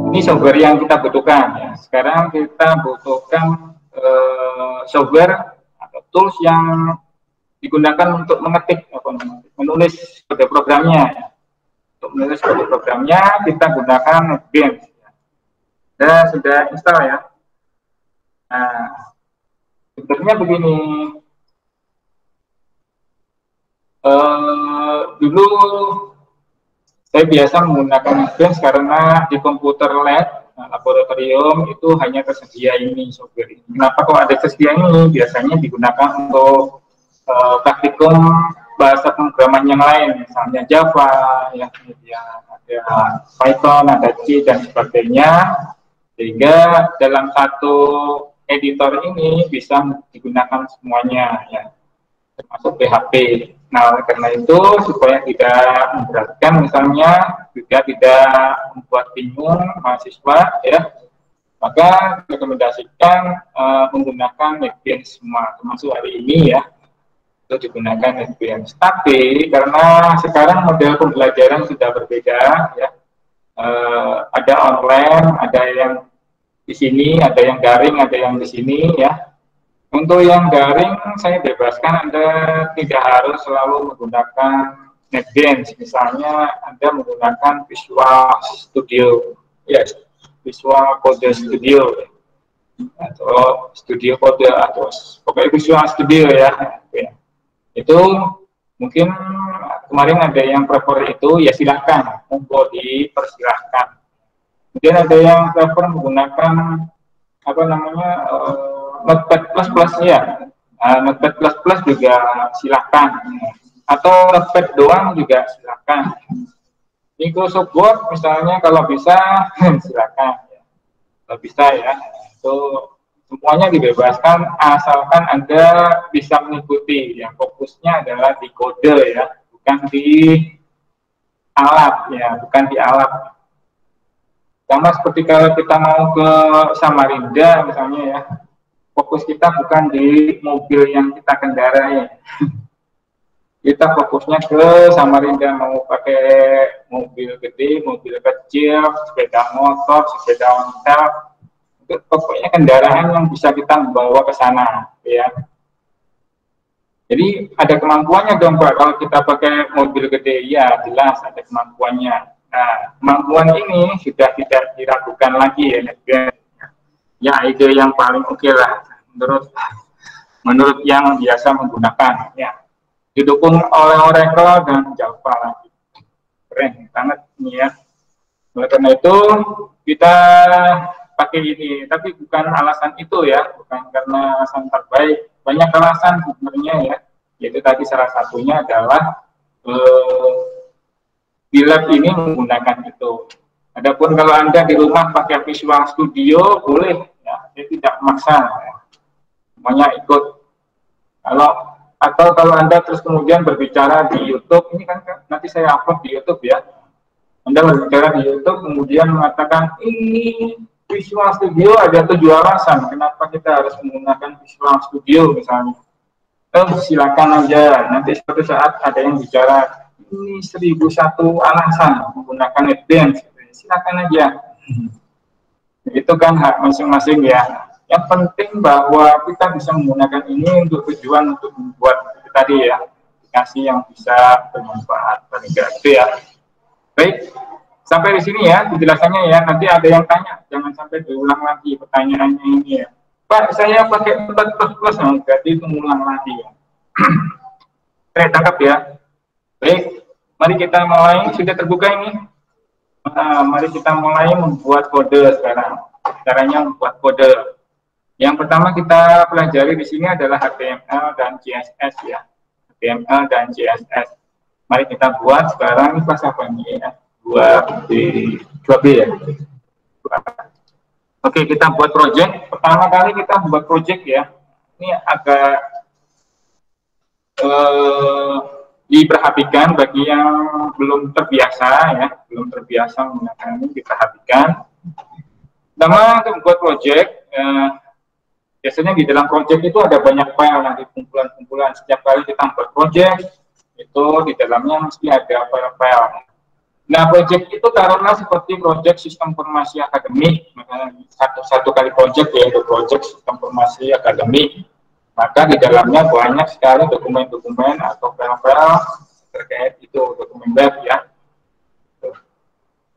Ini software yang kita butuhkan ya. Sekarang kita butuhkan software atau tools yang digunakan untuk mengetik menulis kode programnya ya. Untuk menulis kode programnya kita gunakan NetBeans. Saya sudah install ya. Nah, sebenarnya begini. Dulu saya biasa menggunakan NetBeans karena di komputer lab laboratorium itu hanya tersedia ini software ini. Kenapa kok ada tersedia ini? Biasanya digunakan untuk praktikum bahasa pemrograman yang lain, misalnya Java, ya, kemudian ada Python, ada C dan sebagainya. Sehingga dalam satu editor ini bisa digunakan semuanya, ya, termasuk PHP. Nah, karena itu supaya tidak memberatkan, misalnya juga tidak membuat bingung mahasiswa, ya, maka rekomendasikan menggunakan NetBeans semua, termasuk hari ini ya, itu digunakan NetBeans. Tapi karena sekarang model pembelajaran sudah berbeda, ya, ada online, ada yang di sini, ada yang daring, ada yang di sini, ya. Untuk yang daring, saya bebaskan Anda tidak harus selalu menggunakan NetBeans. Misalnya, Anda menggunakan Visual Studio, yes, Visual Code Studio, atau Studio Code, atau pokoknya Visual Studio ya. Itu mungkin kemarin ada yang prefer itu, ya silahkan, monggo dipersilahkan. Kemudian ada yang prefer menggunakan apa namanya, Notepad++ ya, Notepad++ juga silahkan, atau Notepad doang juga silahkan. Microsoft Word misalnya kalau bisa silahkan, kalau bisa ya, itu semuanya dibebaskan asalkan Anda bisa mengikuti. Yang fokusnya adalah di kode ya, bukan di alat ya, bukan di alat. Sama seperti kalau kita mau ke Samarinda misalnya ya, fokus kita bukan di mobil yang kita kendarai. Kita fokusnya ke Samarinda, mau pakai mobil gede, mobil kecil, sepeda motor, sepeda ontel, pokoknya kendaraan yang bisa kita bawa ke sana, ya. Jadi ada kemampuannya dong Pak, kalau kita pakai mobil gede, ya jelas ada kemampuannya. Nah, kemampuan ini sudah tidak diragukan lagi ya, ya ide yang paling oke lah menurut yang biasa menggunakan, ya. Didukung oleh Oracle dan Java lagi, keren banget ini ya. Oleh karena itu kita pakai ini, tapi bukan alasan itu ya, bukan karena alasan terbaik, banyak alasan sebenarnya ya, yaitu tadi salah satunya adalah di lab ini menggunakan itu. Adapun kalau Anda di rumah pakai Visual Studio boleh ya, saya tidak memaksa ya. Semuanya ikut. Kalau Anda terus kemudian berbicara di YouTube, ini kan nanti saya upload di YouTube ya. Anda berbicara di YouTube kemudian mengatakan ini Visual Studio, ada 7 alasan kenapa kita harus menggunakan Visual Studio misalnya. Silakan aja, nanti suatu saat ada yang bicara ini 1001 alasan menggunakan NetBeans, silakan aja. Itu kan hak masing-masing ya. Yang penting bahwa kita bisa menggunakan ini untuk tujuan untuk membuat tadi ya, aplikasi yang bisa bermanfaat bagi itu ya. Baik, sampai di sini ya penjelasannya ya. Nanti ada yang tanya, jangan sampai diulang lagi pertanyaannya ini ya. Pak, saya pakai 4++, berarti itu mengulang lagi ya. Oke, tangkap ya. Baik, mari kita mulai. Sudah terbuka ini? Mari kita mulai membuat kode sekarang. Caranya membuat kode. Yang pertama kita pelajari di sini adalah HTML dan CSS ya. HTML dan CSS. Mari kita buat sekarang. Ini kelas apa ini ya? 2B ya. Oke, kita buat project. Pertama kali kita buat project ya. Ini agak diperhatikan bagi yang belum terbiasa ya, belum terbiasa menggunakan ini, diperhatikan. Pertama untuk membuat project, biasanya di dalam project itu ada banyak file, nanti kumpulan-kumpulan. Setiap kali kita buat project itu di dalamnya mesti ada file-file. Nah, project itu taruhlah seperti project sistem informasi akademik, satu kali project yaitu project sistem informasi akademik, maka di dalamnya banyak sekali dokumen-dokumen atau file-file terkait itu dokumen web ya.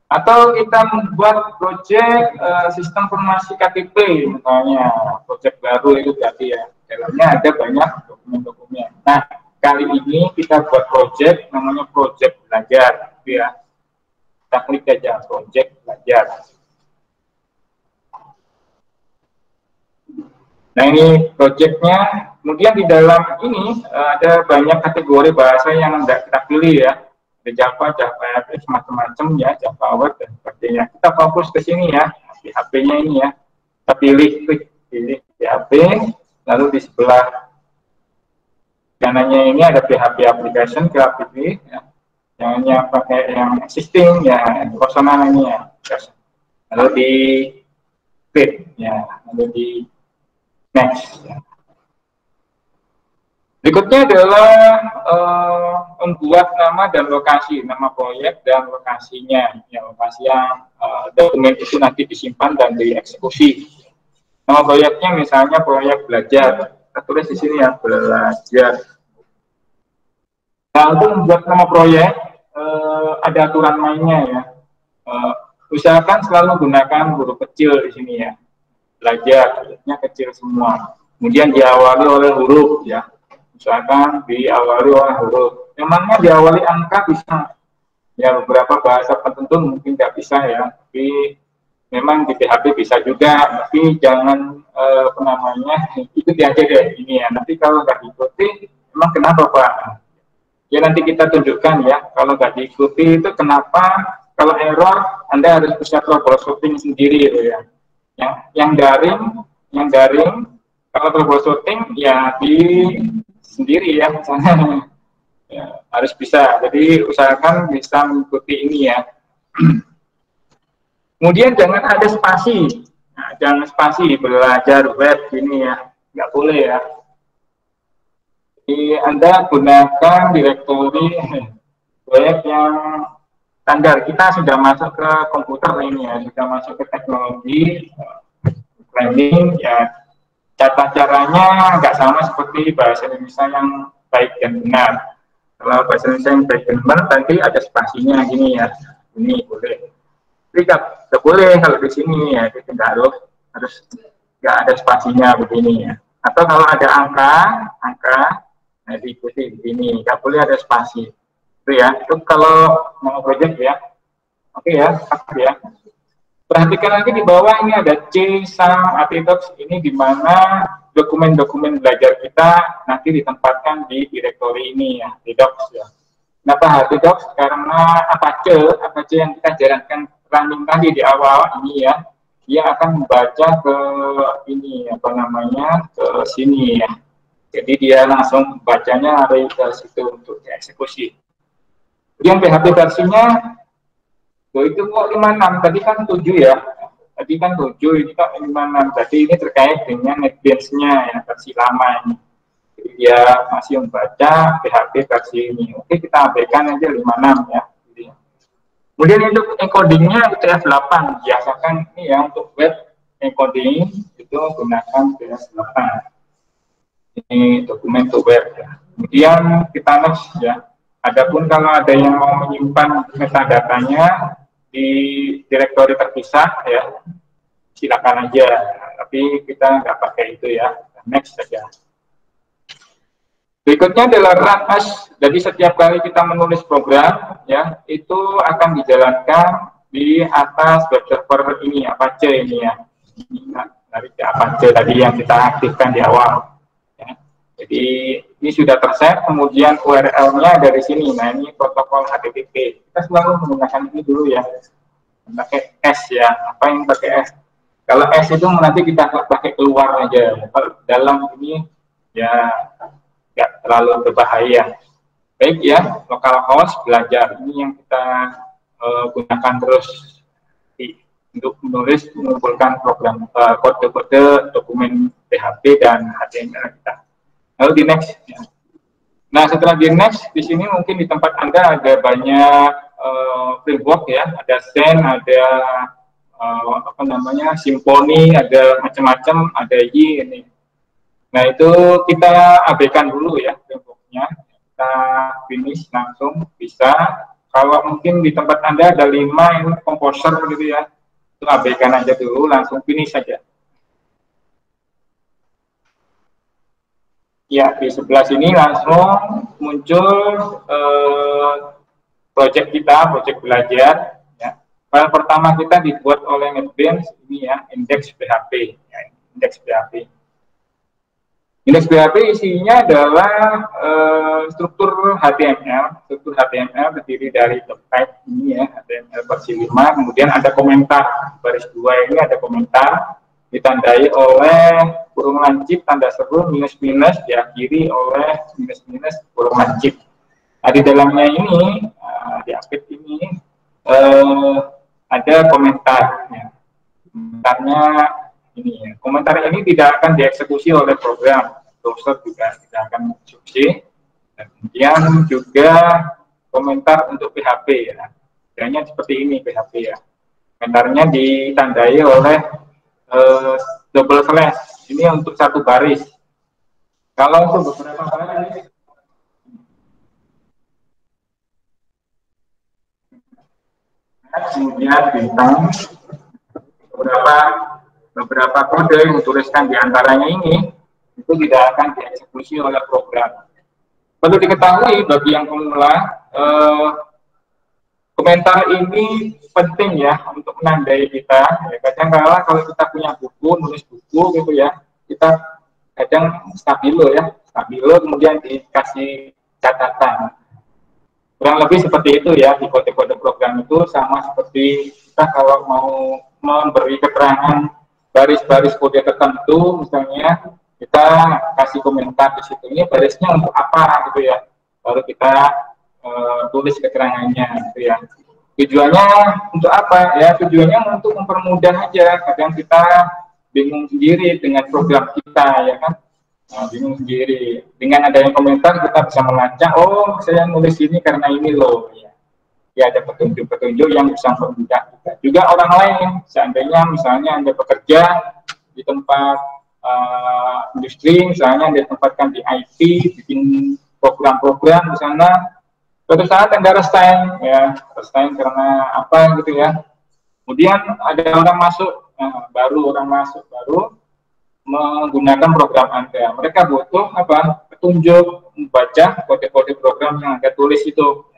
Atau kita membuat project sistem informasi KTP misalnya, project baru itu berarti ya, dalamnya ada banyak dokumen-dokumen. Nah, kali ini kita buat project namanya project belajar gitu ya. Kita klik aja project belajar. Nah, ini projectnya. Kemudian di dalam ini ada banyak kategori bahasa yang tidak kita pilih ya. Ada Java, JavaScript, macam-macam ya, Java Web dan sebagainya. Kita fokus ke sini ya, di HP-nya ini ya. Kita pilih PHP, lalu di sebelah kanannya ini ada PHP application, kita pilih ya. Jangan pakai yang existing ya, personal ini ya. Lalu di create ya, lalu di next ya. Berikutnya adalah membuat nama dan lokasi, nama proyek dan lokasinya ya, lokasi yang dokumen itu nanti disimpan dan dieksekusi. Nama proyeknya misalnya proyek belajar, kita tulis di sini ya, belajar. Nah, untuk membuat nama proyek ada aturan mainnya ya. Usahakan selalu gunakan huruf kecil di sini ya. Belajar, hurufnya kecil semua. Kemudian diawali oleh huruf ya. Usahakan diawali oleh huruf. Memangnya diawali angka bisa. Ya, beberapa bahasa tertentu mungkin nggak bisa ya. Tapi memang di PHP bisa juga. Tapi jangan ikuti aja deh ini ya. Nanti kalau nggak diikuti, emang kenapa Pak? Ya nanti kita tunjukkan ya, kalau nggak diikuti itu kenapa, kalau error Anda harus bisa troubleshooting sendiri gitu ya. Yang daring, kalau troubleshooting ya di sendiri ya, misalnya ya, harus bisa. Jadi usahakan bisa mengikuti ini ya. Kemudian jangan ada spasi, jangan spasi belajar web ini ya, nggak boleh ya. Jadi Anda gunakan direktori proyek yang standar. Kita sudah masuk ke komputer ini ya, sudah masuk ke teknologi planning ya. Cara caranya nggak sama seperti bahasa Indonesia yang baik dan benar. Kalau bahasa Indonesia yang baik dan benar nanti ada spasinya gini ya, ini boleh. Tapi nggak boleh kalau di sini ya, kita harus nggak ada spasinya begini ya. Atau kalau ada angka nah, diikuti begini, nggak boleh ada spasi. Itu ya, itu kalau mau project ya. Oke ya, ya. Perhatikan lagi di bawah ini ada C, SAM, ATDocs, ini di mana dokumen-dokumen belajar kita nanti ditempatkan di direktori ini ya, ATDocs ya. Kenapa ATDocs? Karena Apache yang kita jalankan running tadi di awal ini ya, dia akan membaca ke ini ke sini ya. Jadi dia langsung bacanya dari ke situ untuk dieksekusi. Kemudian PHP versinya itu kok 56, tadi kan 7 ya. Tadi kan 7, ini kok 56. Jadi ini terkait dengan NetBeans-nya ya, versi lama ini. Jadi dia masih membaca PHP versi ini. Oke, kita abaikan aja 56 ya. Kemudian untuk encodingnya UTF-8. Biasakan ini ya untuk web encoding itu gunakan UTF-8. Ini dokumen to web ya. Kemudian kita next ya. Adapun kalau ada yang mau menyimpan metadatanya di direktori terpisah ya, silakan aja. Tapi kita nggak pakai itu ya. Next saja. Berikutnya adalah run as. Jadi setiap kali kita menulis program ya, itu akan dijalankan di atas web server ini Apache ini ya. Dari Apache tadi yang kita aktifkan di awal. Jadi ini sudah terset, kemudian URL-nya dari sini. Nah ini protokol HTTP. Kita selalu menggunakan ini dulu ya. Pakai S ya. Apa yang pakai S? Kalau S itu nanti kita pakai keluar aja. Kalau dalam ini ya nggak terlalu berbahaya. Baik ya, localhost belajar ini yang kita gunakan terus untuk mengumpulkan program kode-kode dokumen PHP dan HTML kita. Lalu di next. Ya. Nah setelah di next, di sini mungkin di tempat Anda ada banyak framework ya, ada Zen, ada apa namanya, Symfony, ada macam-macam, ada ini. Nah itu kita abaikan dulu ya frameworknya, kita finish langsung bisa. Kalau mungkin di tempat Anda ada 5 ini komposer gitu ya, itu abaikan aja dulu, langsung finish saja. Ya, di sebelah sini langsung muncul project kita, project belajar. Ya. File pertama kita dibuat oleh NetBeans ini ya, indeks PHP. Ya, indeks PHP. Indeks PHP isinya adalah struktur HTML. Struktur HTML terdiri dari type ini ya, HTML versi 5. Kemudian ada komentar, baris 2 ini ada komentar, ditandai oleh kurung lancip, tanda seru, minus minus, diakhiri oleh minus minus, kurung lancip. Nah, di dalamnya ini, di update ini ada komentarnya. Komentarnya ini ya. Komentar ini tidak akan dieksekusi oleh program, browser juga tidak akan dieksekusi. Dan kemudian juga komentar untuk PHP ya. Kayaknya seperti ini PHP ya. Komentarnya ditandai oleh double slash. Ini untuk satu baris. Kalau untuk beberapa baris, kemudian bintang, beberapa kode yang dituliskan di antaranya ini itu tidak akan dieksekusi oleh program. Perlu diketahui bagi yang pemula, komentar ini penting ya untuk menandai kita. Ya, kadang-kala kalau kita punya buku, nulis buku gitu ya, kita kadang stabilo ya, stabilo kemudian dikasih catatan. Kurang lebih seperti itu ya, di kode-kode program itu sama seperti kita kalau mau memberi keterangan baris-baris kode tertentu, misalnya kita kasih komentar di situ, ini barisnya untuk apa gitu ya, baru kita tulis keterangannya gitu ya. Tujuannya untuk apa ya? Tujuannya untuk mempermudah aja. Kadang kita bingung sendiri dengan program kita ya kan. Nah, bingung sendiri. Dengan adanya komentar kita bisa melacak, oh saya nulis ini karena ini loh. Ya ada petunjuk-petunjuk yang bisa mempermudah kita. Juga orang lain, seandainya misalnya Anda bekerja di tempat industri, misalnya Anda tempatkan di IT, bikin program-program di sana, suatu saat Anda resign, ya resign karena apa gitu ya. Kemudian ada orang masuk, orang masuk baru menggunakan program Anda. Mereka butuh apa? Petunjuk, membaca kode-kode program yang Anda tulis itu.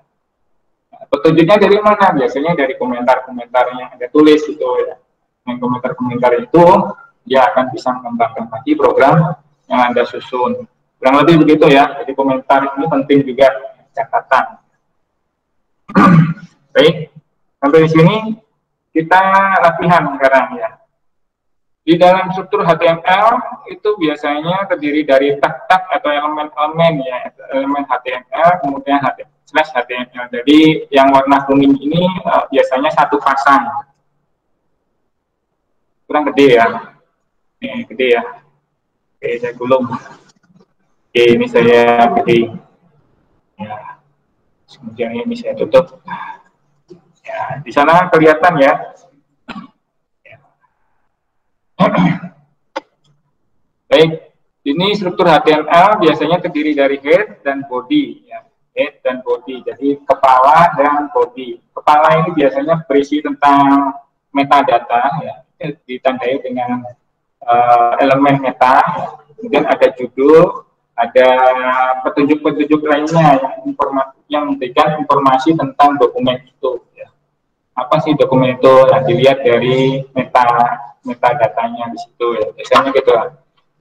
Petunjuknya dari mana? Biasanya dari komentar-komentar yang Anda tulis itu ya. Dengan komentar-komentar itu dia akan bisa mengembangkan lagi program yang Anda susun. Kurang lebih begitu ya. Jadi komentar ini penting juga, catatan. Baik, sampai di sini kita latihan sekarang ya. Di dalam struktur HTML itu biasanya terdiri dari tag-tag atau elemen-elemen ya, elemen HTML, kemudian /HTML. Jadi yang warna kuning ini biasanya satu pasang. Kurang gede ya. Ini gede ya. Oke, saya gulung. Oke, ini saya gede. Ya. Kemudian ini saya tutup. Ya, di sana kelihatan ya. Baik, ini struktur HTML biasanya terdiri dari head dan body, ya. Head dan body, jadi kepala dan body. Kepala ini biasanya berisi tentang metadata, ya, ditandai dengan elemen meta. Kemudian ada judul, ada petunjuk-petunjuk lainnya yang memberikan informasi tentang dokumen itu. Ya. Apa sih dokumen itu? Nah, dilihat dari metadatanya di situ ya. Biasanya gitu lah.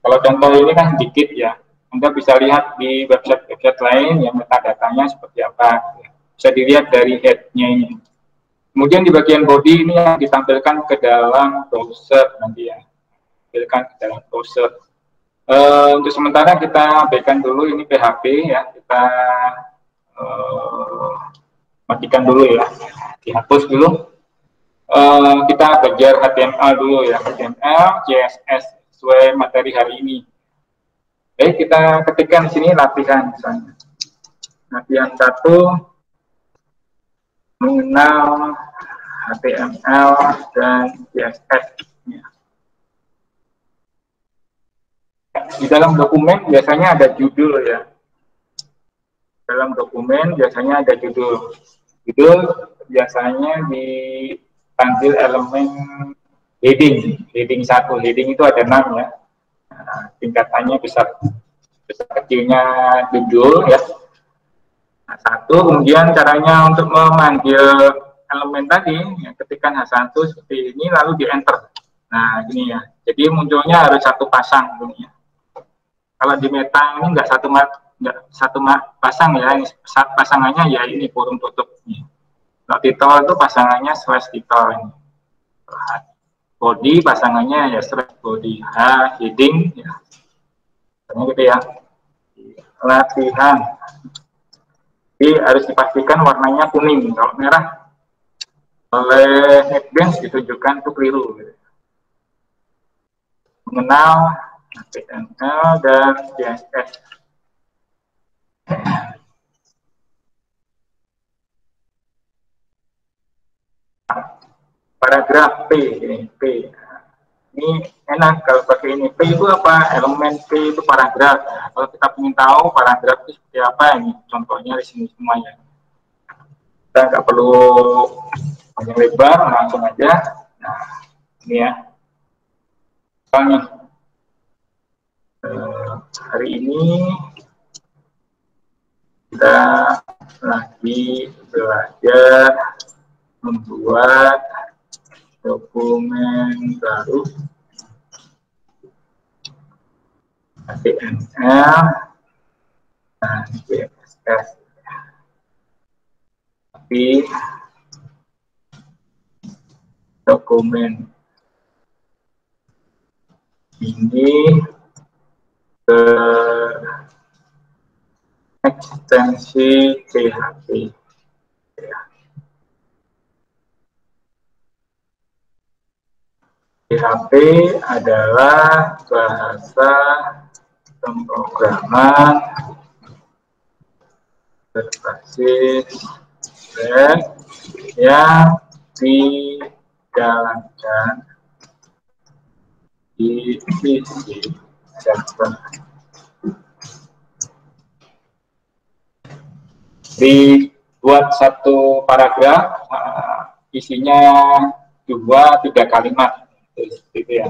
Kalau contoh ini kan sedikit ya. Anda bisa lihat di website-website lain yang metadatanya seperti apa. Ya. Bisa dilihat dari head-nya ini. Kemudian di bagian body ini yang ditampilkan ke dalam browser nanti ya. Tampilkan ke dalam browser. Untuk sementara kita abaikan dulu ini PHP ya. Kita matikan dulu ya. Dihapus dulu. Kita belajar HTML dulu ya, HTML, CSS sesuai materi hari ini. Baik, kita ketikkan di sini latihan misalnya. Latihan 1, mengenal HTML dan CSS. Ya. Di dalam dokumen biasanya ada judul ya. Dalam dokumen biasanya ada judul. Judul biasanya dipanggil elemen heading. Heading 1. Heading itu ada 6 ya. Nah, tingkatannya besar kecilnya judul ya. Nah, 1, kemudian caranya untuk memanggil elemen tadi, ya, ketikkan H1 seperti ini, lalu di enter. Nah, ini ya. Jadi munculnya harus satu pasang. Ini ya. Kalau di meta ini nggak satu pasang ya, pasangannya ya ini kurung tutup. Kalau title itu pasangannya slash title ini. Body pasangannya ya slash body. Heading ya. Ini gitu ya. Latihan. Jadi harus dipastikan warnanya kuning. Kalau merah oleh NetBeans ditunjukkan itu keliru. Mengenal HTML dan CSS. Paragraf P, ini P. Ini enak kalau pakai ini. P itu apa? Elemen P itu paragraf. Nah, kalau kita ingin tahu paragraf itu seperti apa, ini contohnya di sini semuanya. Kita nggak perlu panjang lebar, langsung aja. Nah, ini ya. Misalnya, hari ini kita lagi belajar membuat dokumen baru HTML dan CSS. Tapi dokumen ini ekstensi PHP. PHP adalah bahasa pemrograman berbasis web yang dijalankan di PC server. Dibuat satu paragraf, isinya 2-3 kalimat, gitu ya.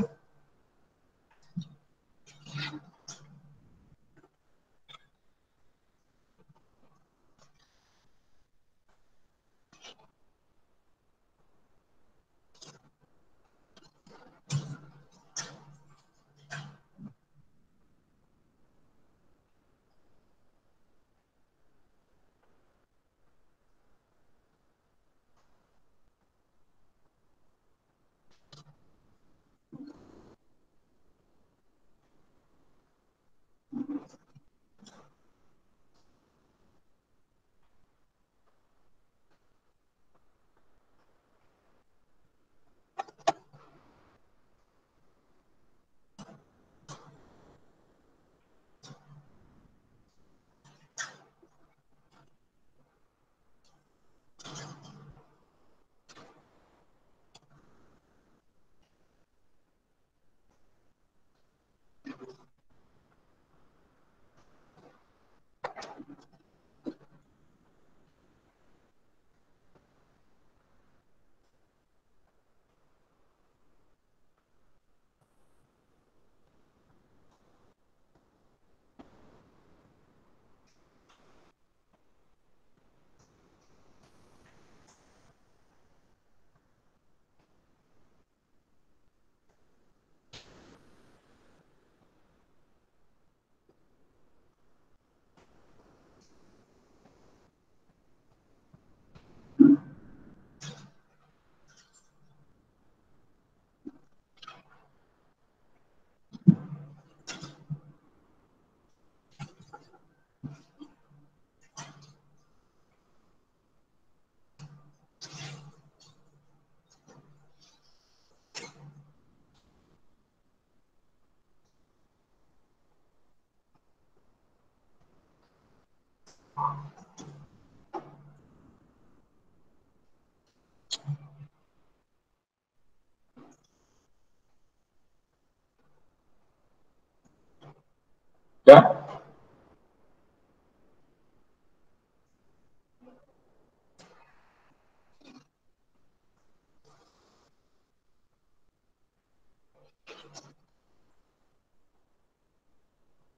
Ya.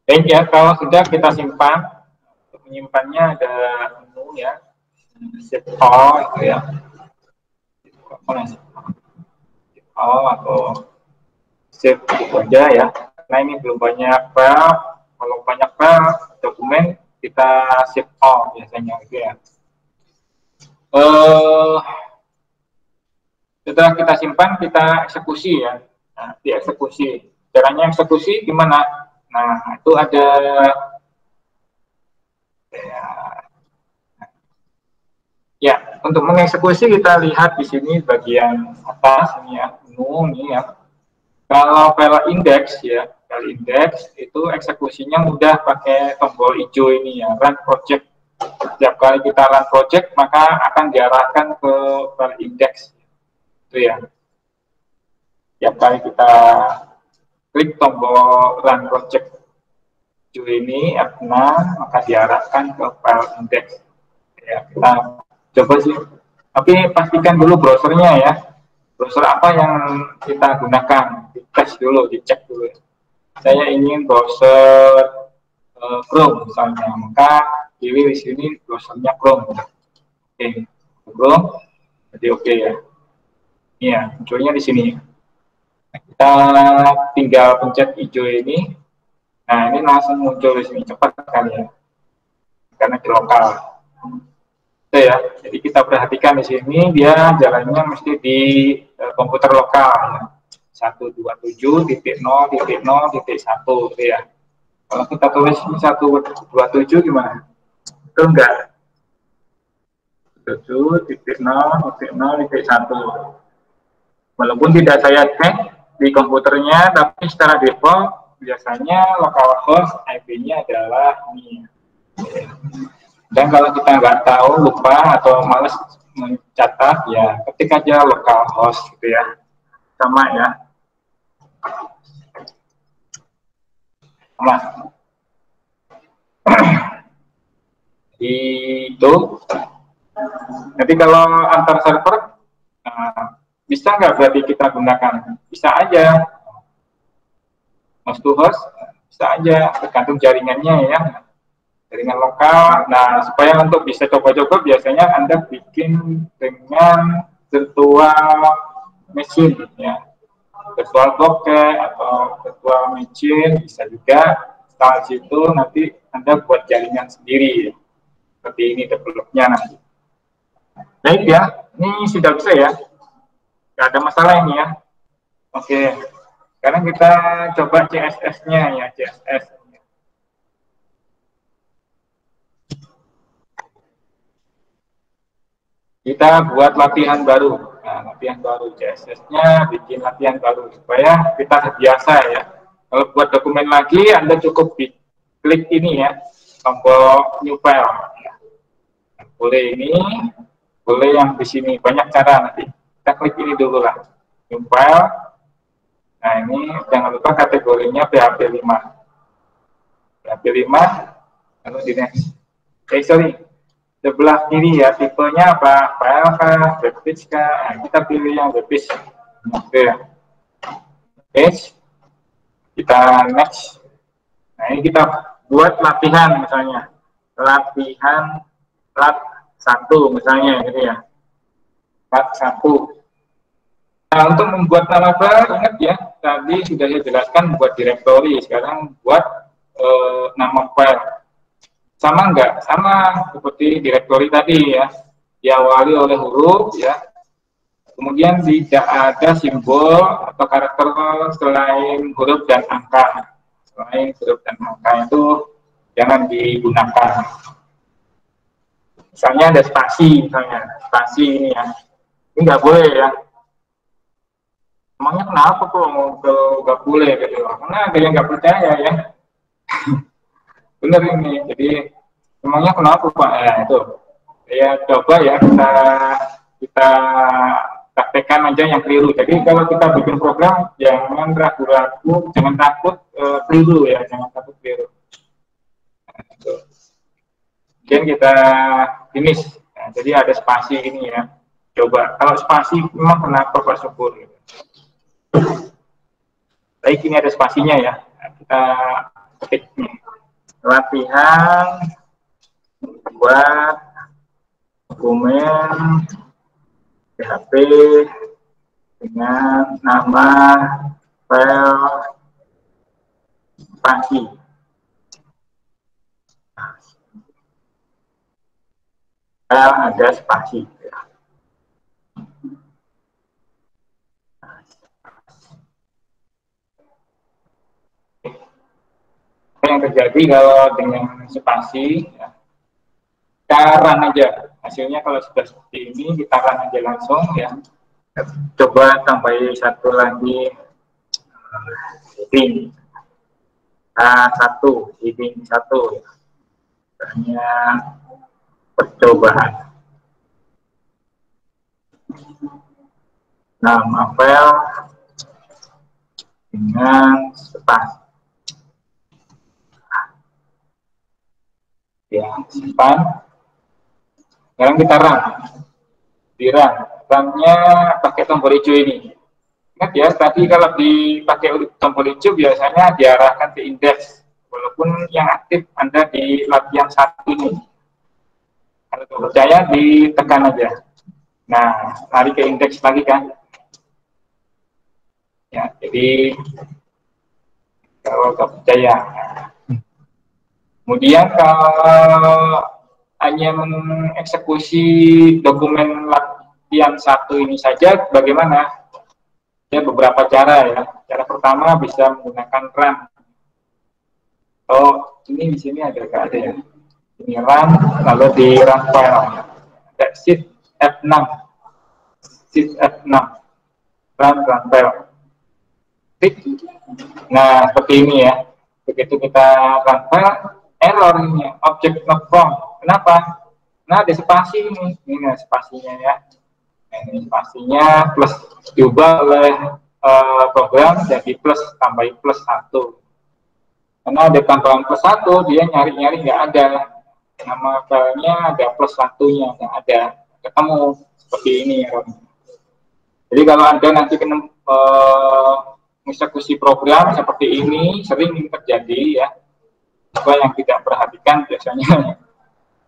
Baik ya, kalau sudah kita simpan, untuk menyimpannya ada menu ya, save all itu ya, atau save itu aja ya. Nah ini belum banyak file, kalau banyak file dokumen kita save all biasanya gitu ya. Setelah kita simpan, kita eksekusi ya. Nah, dieksekusi. Caranya eksekusi gimana? Nah, itu ada ya, untuk mengeksekusi kita lihat di sini bagian atas ini ya, menu ini ya. Kalau file index ya, file index itu eksekusinya mudah pakai tombol hijau ini ya, run project. Setiap kali kita run project maka akan diarahkan ke file index. Itu ya. Setiap kali kita klik tombol run project hijau ini F6 maka diarahkan ke file index. Ya, kita coba sih. Tapi pastikan dulu browsernya ya. Browser apa yang kita gunakan, dites dulu, dicek dulu. Saya ingin browser Chrome misalnya, maka pilih di sini browsernya Chrome. Oke, Chrome, jadi oke ya. Iya, munculnya di sini. Kita tinggal pencet hijau ini. Nah, ini langsung muncul di sini, cepat sekali ya. Karena di lokal. Itu ya. Jadi kita perhatikan di sini dia jalannya mesti di komputer lokal ya. 127.0.0.1 gitu ya. Kalau kita tulis 127 gimana? Itu enggak. 7.0.0.1. Walaupun tidak saya cek di komputernya, tapi secara default biasanya localhost IP-nya adalah ini. Dan kalau kita nggak tahu, lupa atau males mencatat, ya ketik aja localhost gitu ya, sama ya, sama. Itu. Jadi kalau antar server, bisa nggak berarti kita gunakan? Bisa aja. Host to host, bisa aja, tergantung jaringannya ya. Jaringan lokal. Nah, supaya untuk bisa coba-coba biasanya Anda bikin dengan virtual machine ya. Virtual docker atau virtual machine bisa juga. Setelah situ nanti Anda buat jaringan sendiri. Seperti ini developnya nanti. Baik ya, ini sudah bisa ya. Nggak ada masalah ini ya. Oke. Sekarang kita coba CSS-nya ya, CSS. Kita buat latihan baru. Nah, latihan baru CSS-nya, bikin latihan baru supaya kita terbiasa ya. Kalau buat dokumen lagi, Anda cukup klik ini ya, tombol new file. Ya. Boleh ini, boleh yang di sini. Banyak cara nanti. Kita klik ini dulu lah, new file. Nah ini jangan lupa kategorinya PHP 5. PHP 5, lalu di next. Sorry. Sebelah kiri ya, tipenya apa? File kah? Webpage kah? Nah, kita pilih yang webpage. Oke. Page. Kita next. Nah, ini kita buat latihan misalnya. Latihan lat 1 misalnya gitu ya. Lat 1. Nah, untuk membuat nama file, ingat ya, tadi sudah saya jelaskan buat directory. Sekarang buat nama file. Sama enggak? Sama seperti direktori tadi ya, diawali oleh huruf ya, kemudian tidak ada simbol atau karakter selain huruf dan angka. Selain huruf dan angka itu jangan digunakan. Misalnya ada spasi, misalnya spasi ini ya, ini nggak boleh ya. Emangnya kenapa kok nggak boleh gitu? Karena ada yang nggak percaya ya. Bener ini, jadi emangnya kenapa Pak? Itu ya, coba ya kita praktekkan aja yang keliru. Jadi kalau kita bikin program jangan ragu-ragu, jangan takut keliru ya, jangan takut keliru. Kemudian kita finish. Nah, jadi ada spasi ini ya. Coba kalau spasi memang kenapa Pak Syukur? Baik, ini ada spasinya ya. Nah, kita ketik nih. Latihan buat dokumen PHP dengan nama file spasi. File ada spasi. Apa yang terjadi kalau dengan spasi? Ya, kita run aja. Hasilnya kalau sudah seperti ini, kita run aja langsung ya. Coba tambahin satu lagi heading heading 1 ya. Hanya percobaan. Nama file dengan spasi. Ya, simpan. Sekarang kita run. Di run. Runnya pakai tombol hijau ini. Ingat ya, tadi kalau dipakai tombol hijau biasanya diarahkan ke indeks. Walaupun yang aktif Anda di latihan 1 ini. Kalau tidak percaya, ditekan aja. Nah, lari ke indeks lagi kan. Ya, jadi kalau tidak percaya. Kemudian kalau hanya mengeksekusi dokumen latihan 1 ini saja, bagaimana? Ya, beberapa cara ya. Cara pertama bisa menggunakan run. Oh, ini di sini ada ya. Ini run, lalu di run file. Ada shift F6. Shift F6. Run file. Klik. Nah, seperti ini ya. Begitu kita run file, error ini, object not found. Kenapa? Nah, ada spasi ini. Ini spasinya ya. Nah, ini spasinya plus diubah oleh program jadi plus, tambahin plus 1. Karena ada tambahan plus 1, dia nyari-nyari nggak ada. Nama filenya ada plus 1-nya, nggak ada. Ketemu seperti ini ya. Jadi kalau Anda nanti kena mengeksekusi program seperti ini, sering terjadi ya. Apa yang tidak perhatikan biasanya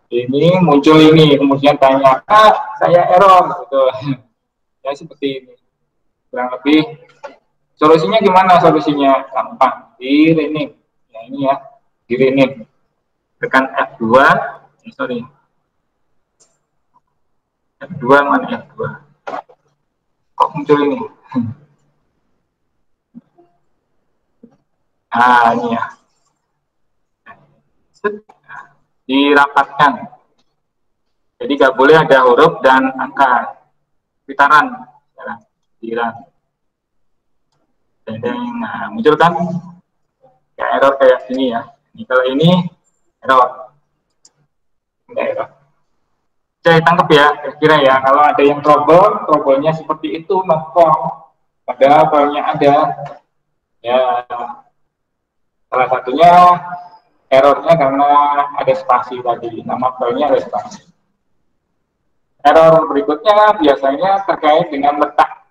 ini muncul ini, kemudian tanya, saya error gitu. Ya seperti ini. Kurang lebih solusinya gimana? Solusinya gampang, di rename. Ya ini ya, di rename. Tekan F2, F2 mana F2? Kok muncul ini? Nah, ini ya. Dirapatkan. Jadi nggak boleh ada huruf dan angka. Kita run. Run. Nah, muncul kan? Ya, error kayak gini ya. Ini kalau ini error. Enggak error. Saya tangkap ya, kira-kira ya. Kalau ada yang trouble-nya seperti itu, nongkrong. Padahal filenya ada. Ya, salah satunya errornya karena ada spasi tadi, nama filenya ada spasi. Error berikutnya biasanya terkait dengan letak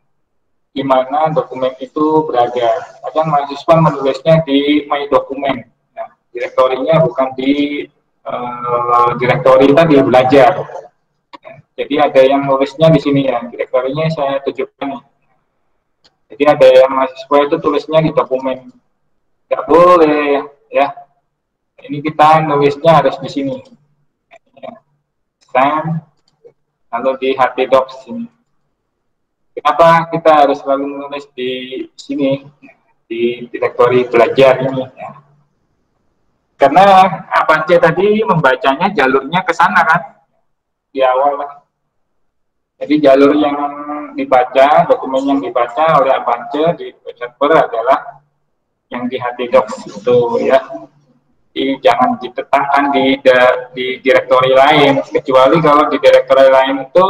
di mana dokumen itu berada. Kadang mahasiswa menulisnya di my dokumen. Nah, direktorinya bukan di direktori tadi belajar. Jadi ada yang nulisnya di sini ya, direktorinya saya tunjukkan. Jadi ada yang mahasiswa itu tulisnya di dokumen. Nggak boleh ya. Ini kita nulisnya harus di sini. Send, lalu di htdocs sini. Kenapa kita harus selalu menulis di sini, di direktori belajar ini? Ya. Karena Apache tadi membacanya jalurnya ke sana kan, di awal kan. Jadi jalur yang dibaca, dokumen yang dibaca oleh Apache di server adalah yang di htdocs itu ya. Jadi jangan ditetapkan di direktori lain, kecuali kalau di direktori lain itu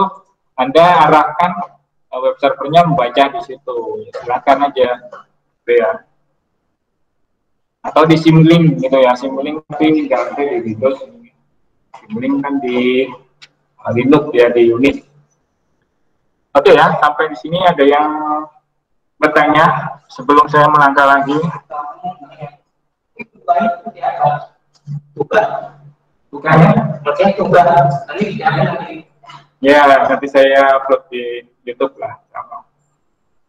Anda arahkan web servernya membaca di situ, silakan aja, gitu ya. Atau di symlink gitu ya, symlink tapi ganti di Windows Simulink kan di Linux ya, di Unix. Oke ya, sampai di sini ada yang bertanya sebelum saya melangkah lagi. Bukannya? Oke, ya, nanti saya upload di YouTube lah.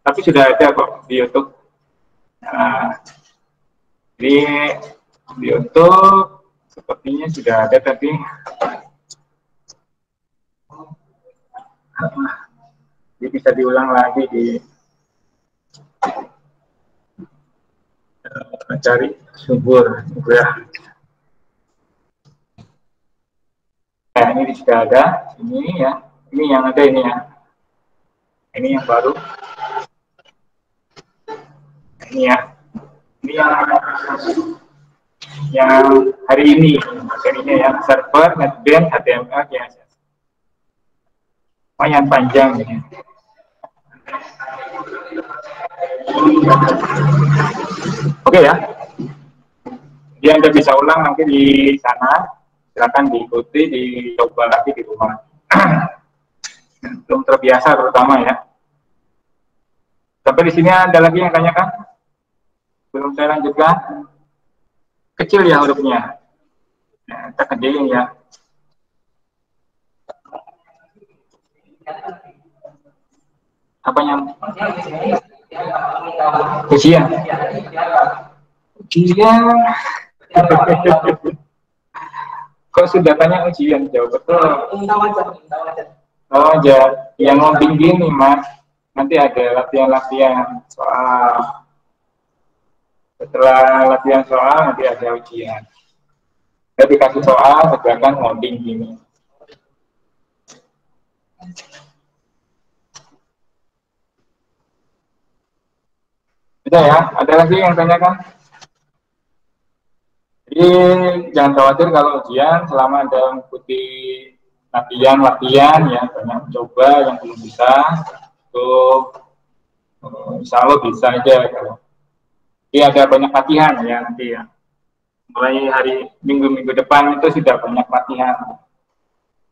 Tapi sudah ada kok di YouTube. Nah, di YouTube sepertinya sudah ada, tapi jadi bisa diulang lagi di cari sumber ya. Nah, ini sudah ada, ini ya, ini yang ada ini ya, ini yang baru, ini ya, ini yang hari ini materinya ya, server, NetBeans, HTML, CSS. Lumayan panjang ini. Oke ya, dia Anda bisa ulang nanti di sana. Silakan diikuti, dicoba lagi di rumah. Belum terbiasa terutama ya. Sampai di sini ada lagi yang tanyakan? Belum saya lanjutkan. Kecil ya hurufnya. Nah, kita kerjain ya. Apanya? Ujian. Ujian. Kok sudah tanya ujian? Jauh betul. Oh, aja. Yang ngomong gini, Mas. Nanti ada latihan-latihan soal. Setelah latihan soal, nanti ada ujian. Saya dikasih soal, sedangkan ngoding gini. Sudah ya, ada lagi yang tanyakan? Jadi jangan khawatir kalau ujian, selama ada mengikuti latihan ya, banyak coba yang belum bisa, itu insya Allah bisa aja. Kalau jadi ada banyak latihan ya nanti ya. Mulai hari minggu-minggu depan itu sudah banyak latihan,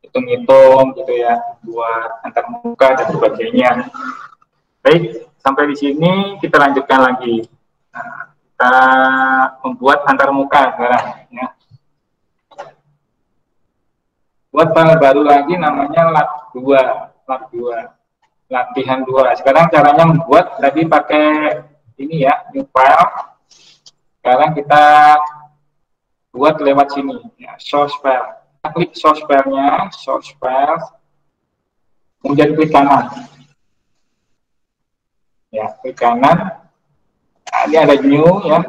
hitung-hitung gitu ya, buat antar muka dan sebagainya. Baik, sampai di sini kita lanjutkan lagi. Nah, kita membuat antar muka sekarang ya. Buat file baru lagi namanya lab 2, latihan 2. Sekarang caranya membuat tadi pakai ini ya, new file. Sekarang kita buat lewat sini ya, source file. Kita klik source file-nya, source file, kemudian klik kanan. Ya, klik kanan. Nah, ini ada new ya,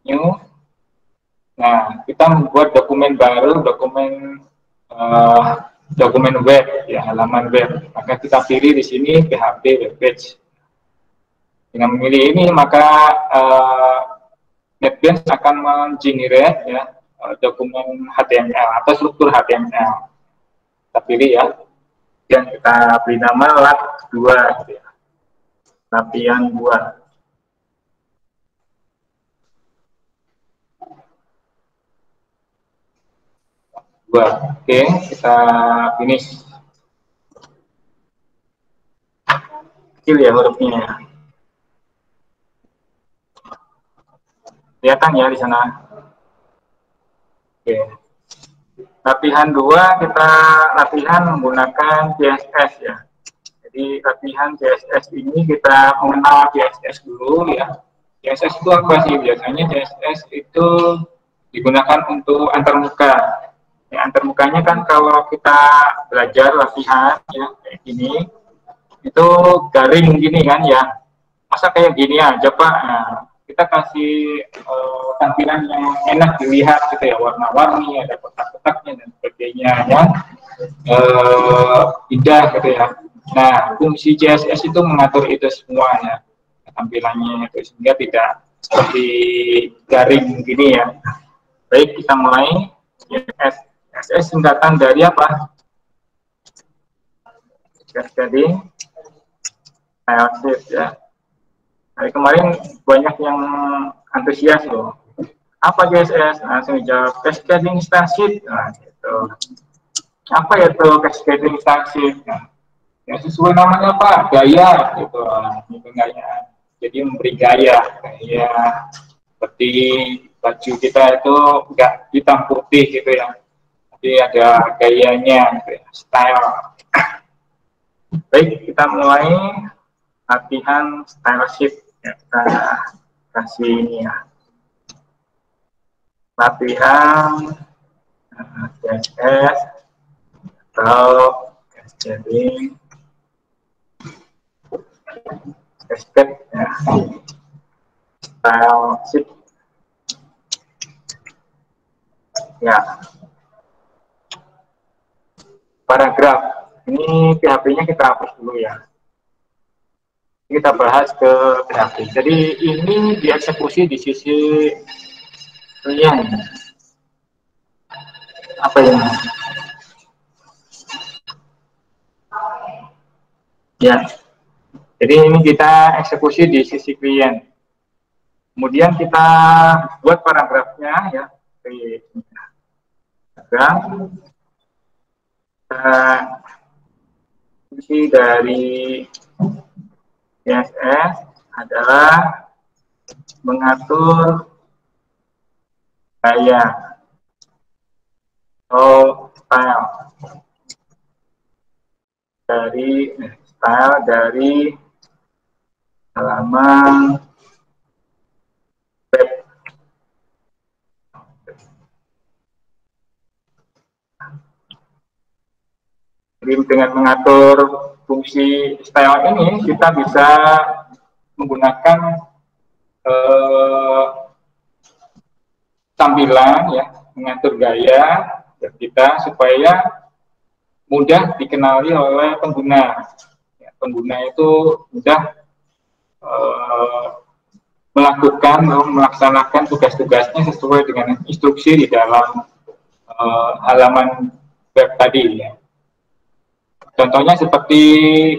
new. Nah, kita membuat dokumen baru, dokumen web ya, halaman web. Maka kita pilih di sini PHP web page. Dengan memilih ini maka NetBeans akan mengenerate ya dokumen HTML atau struktur HTML. Kita pilih ya, dan kita beri nama lab 2 gitu ya. Latihan 2. Oke, kita finish. Kecil ya hurufnya. Kelihatan ya di sana. Oke. Latihan 2 kita latihan menggunakan CSS ya. Jadi latihan CSS ini kita mengenal CSS dulu ya. CSS itu apa sih? Biasanya CSS itu digunakan untuk antarmuka. Ya, antarmukanya kan kalau kita belajar latihan ya kayak gini, itu garing gini kan ya. Masa kayak gini aja Pak? Nah, kita kasih tampilan yang enak dilihat gitu ya, warna-warni, ada kotak-kotaknya dan sebagainya yang indah gitu ya. Nah, fungsi CSS itu mengatur itu semuanya, tampilannya itu sehingga tidak seperti garing gini ya. Baik, kita mulai. CSS. CSS singkatan dari apa? Cascading style sheet ya. Hari kemarin banyak yang antusias loh. Apa CSS? Langsung jawab cascading style sheet. Nah, Gitu. Apa ya itu cascading style shift? Nah, ya sesuai namanya Pak, gaya gitu. Nah, itu gaya. Jadi memberi gaya seperti baju kita itu enggak hitam putih gitu ya. Jadi ada gayanya, gitu ya, style. Baik, kita mulai latihan style shift. Ya, kita kasih ini ya. Latihan CSS atau cascading cascade ya. Style shift ya. Paragraf ini PHP-nya kita hapus dulu ya. Kita bahas ke PHP. Jadi ini dieksekusi di sisi klien. Apa ini? Ya. Jadi ini kita eksekusi di sisi klien. Kemudian kita buat paragrafnya ya. Paragraf. Fungsi dari CSS adalah mengatur gaya atau style dari halaman web. Jadi dengan mengatur fungsi style ini kita bisa menggunakan tampilan ya, mengatur gaya kita supaya mudah dikenali oleh pengguna. Ya, pengguna itu mudah melaksanakan tugas-tugasnya sesuai dengan instruksi di dalam halaman web tadi ya. Contohnya seperti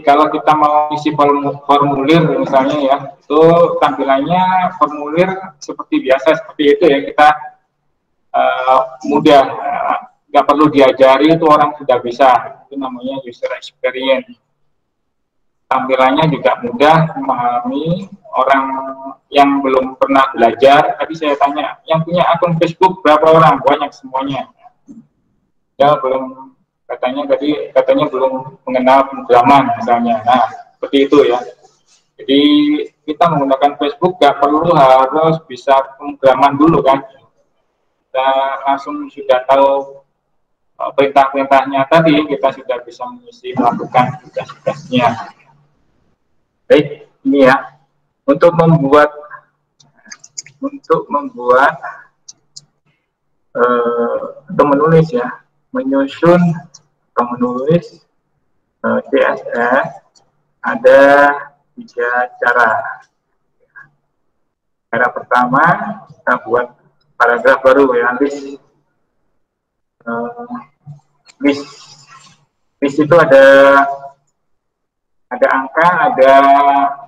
kalau kita mau isi formulir misalnya ya, itu tampilannya formulir seperti biasa seperti itu ya, kita mudah, nggak perlu diajari, itu orang sudah bisa. Itu namanya user experience. Tampilannya juga mudah memahami orang yang belum pernah belajar. Tadi saya tanya, yang punya akun Facebook berapa orang? Banyak semuanya. Ya belum, katanya belum mengenal pemrograman misalnya. Nah, seperti itu ya. Jadi kita menggunakan Facebook nggak perlu harus bisa pemrograman dulu kan. Kita langsung sudah tahu perintah-perintahnya tadi, kita sudah bisa melakukan tugas-tugasnya. Baik, ini ya. Untuk membuat atau menulis ya, menyusun atau menulis CSS ada 3 cara. Cara pertama, kita buat paragraf baru ya, list itu ada angka, ada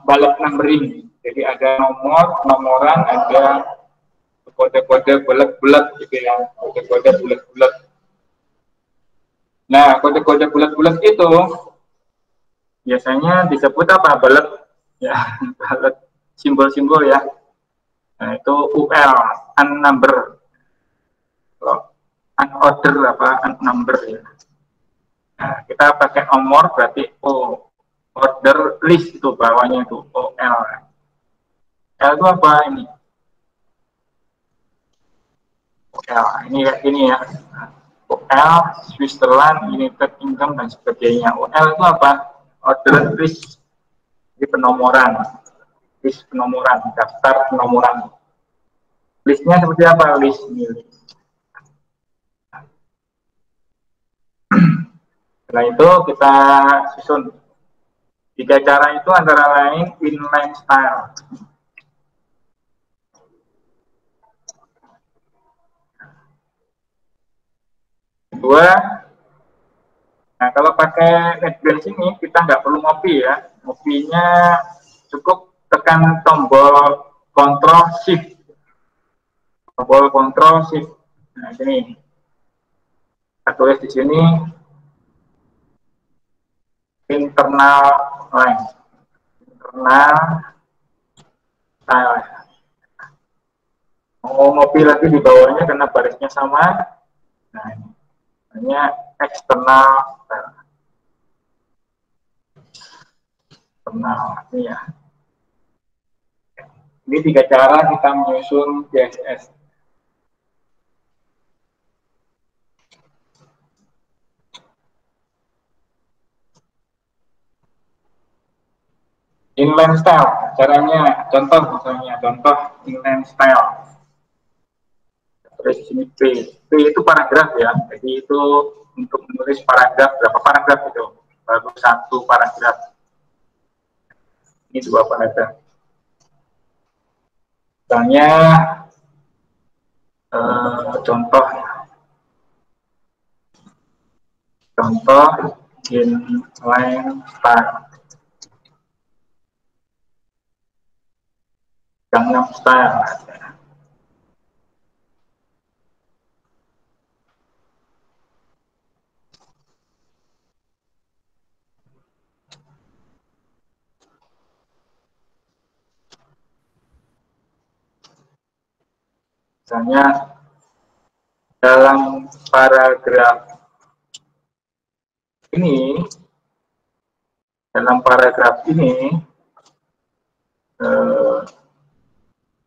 bullet numbering. Jadi ada nomoran, ada kode-kode bulat-bulat gitu ya, kode-kode bulat-bulat. Nah, kode-kode bulat-bulat itu biasanya disebut apa? Bullet ya, bullet, simbol-simbol ya. Nah, itu UL, unnumber. Unorder apa? Unnumber ya. Nah, kita pakai nomor berarti O. Order list itu bawahnya itu OL. L itu apa ini? OL ini kayak gini ya. OL, Switzerland, United Kingdom dan sebagainya. OL itu apa? Order list, di penomoran, list penomoran, daftar penomoran. Listnya seperti apa? List ini. Setelah itu kita susun. 3 cara itu antara lain inline style. Kedua, nah kalau pakai NetBeans ini kita nggak perlu ngopi ya. Ngopinya cukup tekan tombol Ctrl Shift. Tombol Ctrl Shift. Nah ini. Kita tulis di sini internal line, internal style. Mau mobil lagi di bawahnya karena barisnya sama. Nah, ini hanya eksternal style. Eksternal ini ya. Ini 3 cara kita menyusun CSS. Inline style, caranya, contoh misalnya, contoh inline style. Terus di sini P itu paragraf ya, jadi itu untuk menulis paragraf, berapa paragraf itu? Baru 1 paragraf. Ini 2 paragraf. Misalnya, contoh inline style. Gangnam Style. Misalnya dalam paragraf ini,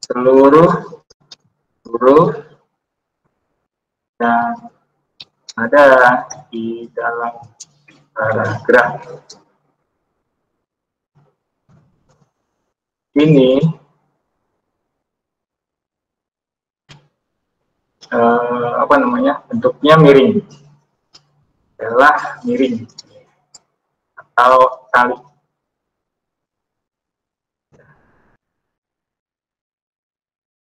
seluruh huruf yang ada di dalam paragraf ini bentuknya miring, adalah miring atau tali.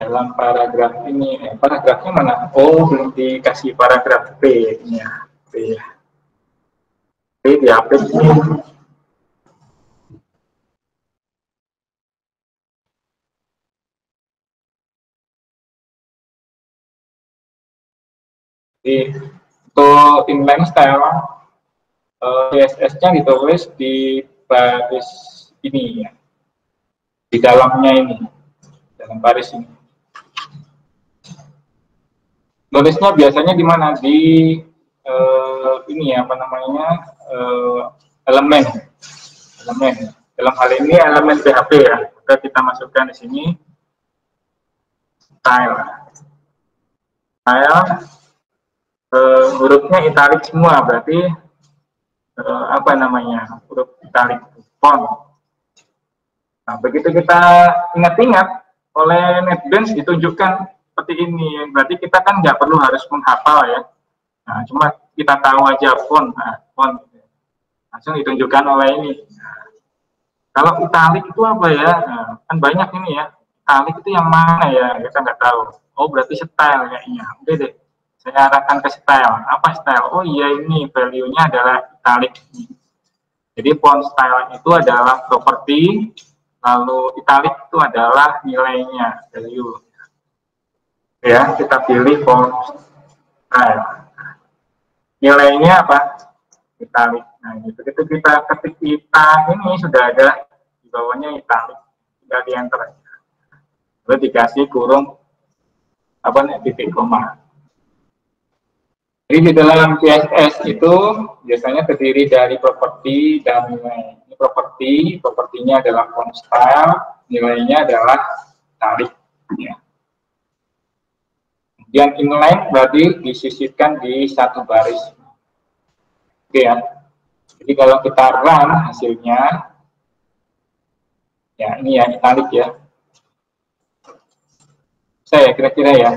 Dalam paragraf ini, paragrafnya mana? Oh, belum dikasih paragraf P ya. P dihapus ini. Jadi, untuk inline style, CSS-nya ditulis di baris ini ya, di dalamnya ini, dalam baris ini. Tulisnya biasanya di mana? Di ini ya, elemen. Dalam hal ini elemen PHP ya. Maka kita masukkan di sini style. Hurufnya italic semua, berarti huruf italic font. Nah, begitu kita ingat-ingat oleh NetBeans ditunjukkan seperti ini, berarti kita kan nggak perlu harus menghafal ya. Nah, cuma kita tahu aja font, langsung ditunjukkan oleh ini. Nah, kalau italic itu apa ya? Nah, kan banyak ini ya. Italic itu yang mana ya? Kita nggak tahu. Oh, berarti style kayaknya. Oke deh, saya arahkan ke style. Apa style? Oh iya, ini value-nya adalah italic. Jadi font style itu adalah properti, lalu italic itu adalah nilainya, value. Ya, kita pilih font style. Nilainya apa? Italic. Nah, begitu kita ketik ini sudah ada di bawahnya italic, tinggal di enter. Lalu dikasih kurung titik koma. Jadi di dalam CSS itu biasanya terdiri dari properti dan nilai. Ini propertinya adalah font style, nilainya adalah italic. Ya. Kemudian inline berarti disisipkan di satu baris. Oke ya. Jadi kalau kita run hasilnya, ya ini ya italic ya. Saya kira-kira ya.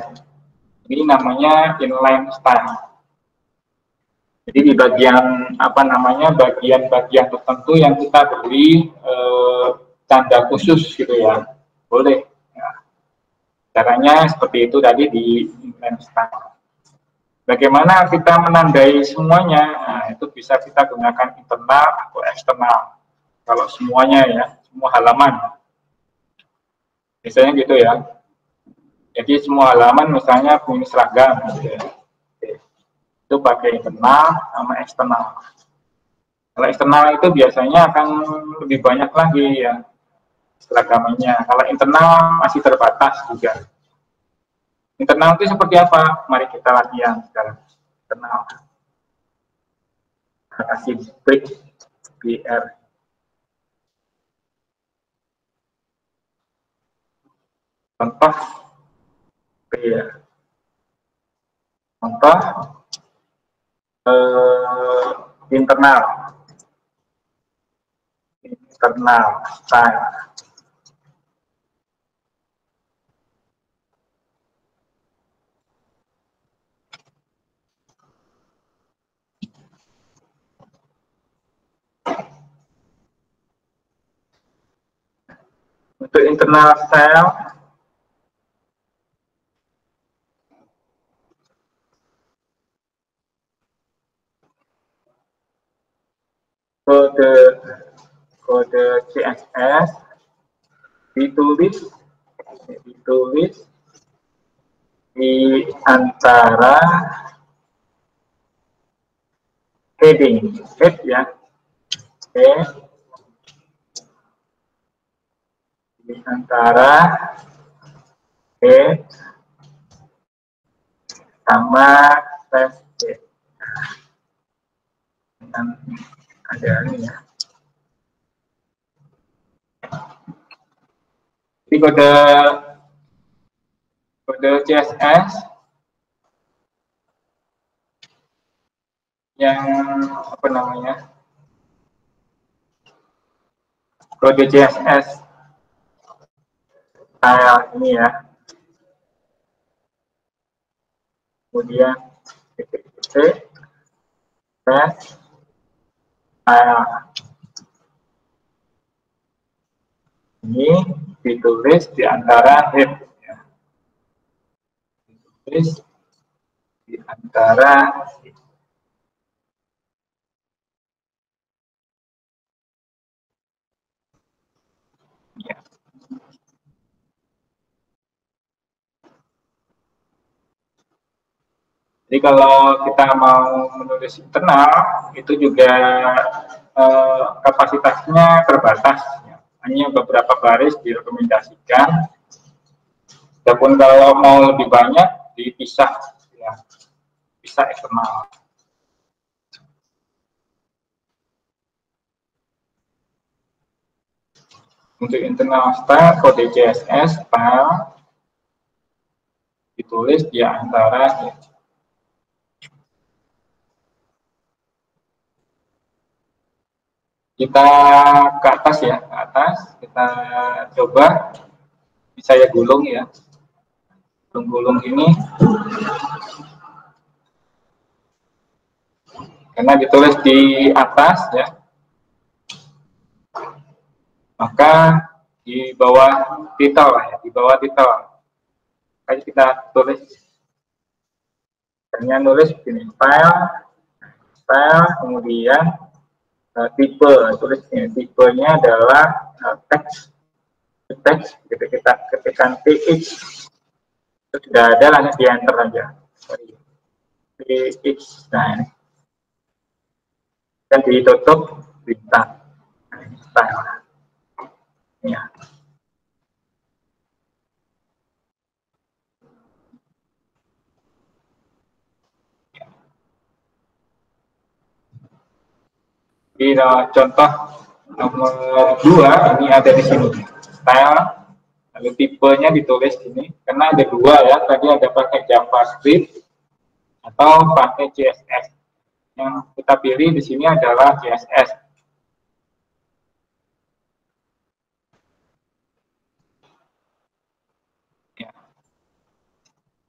Ini namanya inline style. Jadi di bagian bagian-bagian tertentu yang kita beri tanda khusus gitu ya, boleh. Ya. Caranya seperti itu tadi di inline style. Bagaimana kita menandai semuanya? Nah, itu bisa kita gunakan internal atau eksternal. Kalau semuanya ya, semua halaman. Biasanya gitu ya. Jadi semua halaman misalnya punya seragam. Gitu ya. Oke. Itu pakai internal sama eksternal. Kalau eksternal itu biasanya akan lebih banyak lagi ya seragamannya. Kalau internal masih terbatas juga. Internal itu seperti apa? Mari kita latihan sekarang. Internal. Kasih break BR. Contoh B ya. Contoh internal style. Untuk internal style kode CSS ditulis di antara heading, head ya, head di antara head sama slash head. Ada ini ya. Di kode CSS yang apa namanya, kode CSS style ini ya, kemudian style ini ditulis di antara head ya. Ditulis di antara ya. Jadi kalau kita mau menulis internal itu juga kapasitasnya terbatas ya. Hanya beberapa baris direkomendasikan. Walaupun kalau mau lebih banyak dipisah ya, bisa eksternal. Untuk internal style kode CSS style ditulis di antara kita ke atas ya, ke atas kita coba bisa ya gulung ya, gulung ini karena ditulis di atas ya, maka di bawah titel ya, di bawah titel kayak kita tulis, hanya nulis begini, style kemudian tipe, tulisnya tipenya adalah teks, gitu kita ketikkan TH itu sudah ada, langsung di enter aja TH, nah dan ditutup bintang style ya. Di contoh nomor 2 ini ada di sini style, lalu tipenya ditulis ini karena ada dua ya, tadi ada pakai JavaScript atau pakai CSS. Yang kita pilih di sini adalah CSS. Ya.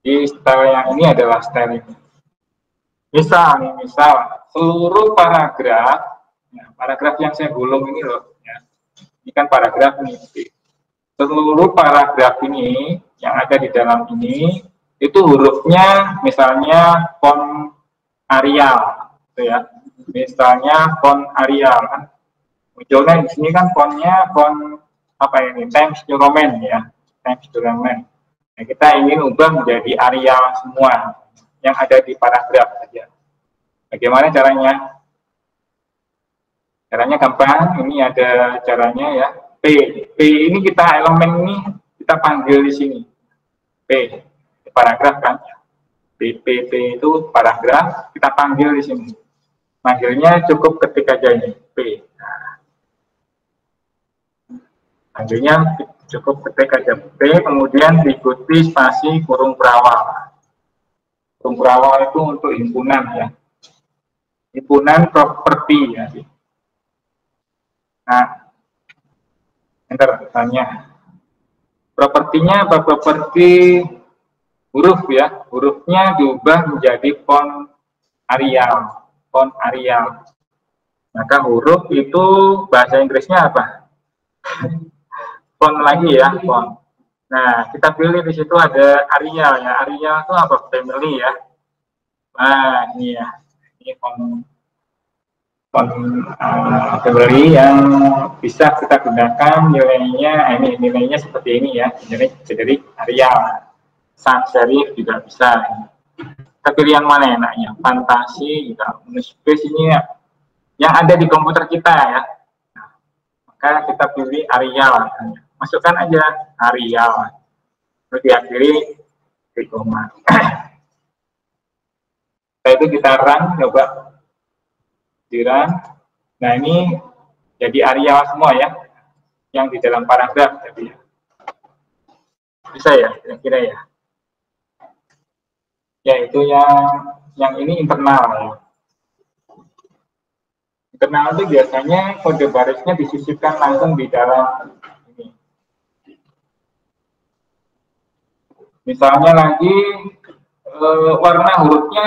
Di style yang ini adalah style ini. Misal seluruh paragraf, ya, paragraf yang saya gulung ini loh, ya. Ini kan paragraf ini. Seluruh paragraf ini yang ada di dalam ini itu hurufnya misalnya font Arial. Ya, misalnya font Arial kan munculnya di sini kan fontnya font apa ini, Times New Roman ya, Times New Roman. Nah, kita ingin ubah menjadi Arial semua yang ada di paragraf saja. Bagaimana caranya? Caranya gampang, ini ada caranya ya. P ini kita elemen ini kita panggil di sini. P, paragraf kan. P itu paragraf, kita panggil di sini. Panggilnya cukup ketik aja ini, P. Panggilnya cukup ketik aja P, kemudian diikuti spasi kurung perawal. Kurung perawal itu untuk himpunan ya. Himpunan properti ya. Nah, enter tanya. Propertinya apa? Properti huruf ya. Hurufnya diubah menjadi font Arial. Font Arial. Maka huruf itu bahasa Inggrisnya apa? Font lagi ya, font. Nah, kita pilih di situ ada Arial ya. Arial itu apa? Family ya. Nah, ini ya. Ini font family yang bisa kita gunakan nilainya. Ini nilainya seperti ini ya. Jadi Arial. Sans serif juga bisa. Kita pilih yang mana enaknya? Fantasi juga. Space ini ya, yang ada di komputer kita ya. Nah, maka kita pilih Arial. Masukkan aja Arial. Terus diakhiri di koma. Setelah itu kita run, coba di run. Nah ini jadi Arial semua ya, yang di dalam paragraf. Jadi bisa ya, kira-kira ya. Yaitu yang ini internal ya. Internal itu biasanya kode barisnya disisipkan langsung di dalam ini. Misalnya lagi warna hurufnya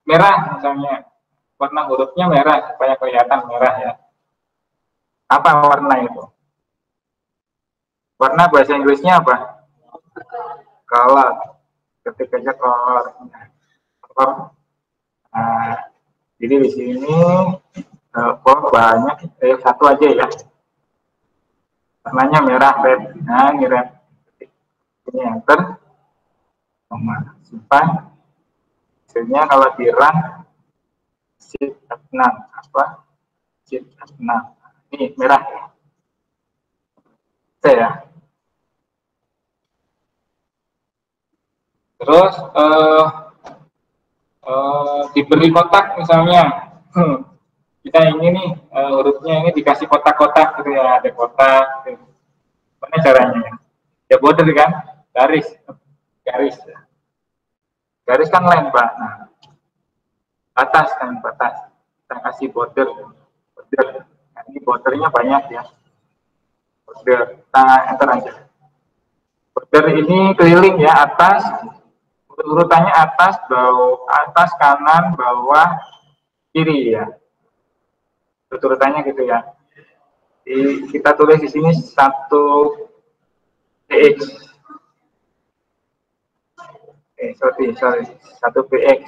merah misalnya. Warna hurufnya merah supaya kelihatan merah ya. Apa warna itu? Warna bahasa Inggrisnya apa? Color. Ketik aja color. Nah, jadi di sini banyak, satu aja ya. Warnanya merah red. Nah, ini red. Ini enter. Simpan. Hasilnya kalau di run shift F6 apa? Shift F6. Ini merah ya. Oke ya. Terus diberi kotak misalnya. Kita ingin nih hurufnya ini dikasih kotak-kotak gitu ya, ada kotak. Gitu. Mana caranya? Ya border kan, garis. Garis kan line Pak. Nah, batas kan, batas. Kita kasih border. Nah, ini bordernya banyak ya. Border, kita enter aja. Border ini keliling ya, atas, urutannya atas, bawah, atas, kanan, bawah, kiri ya. Urutannya gitu ya. Kita tulis di sini 1 px. Sorry, 1 px.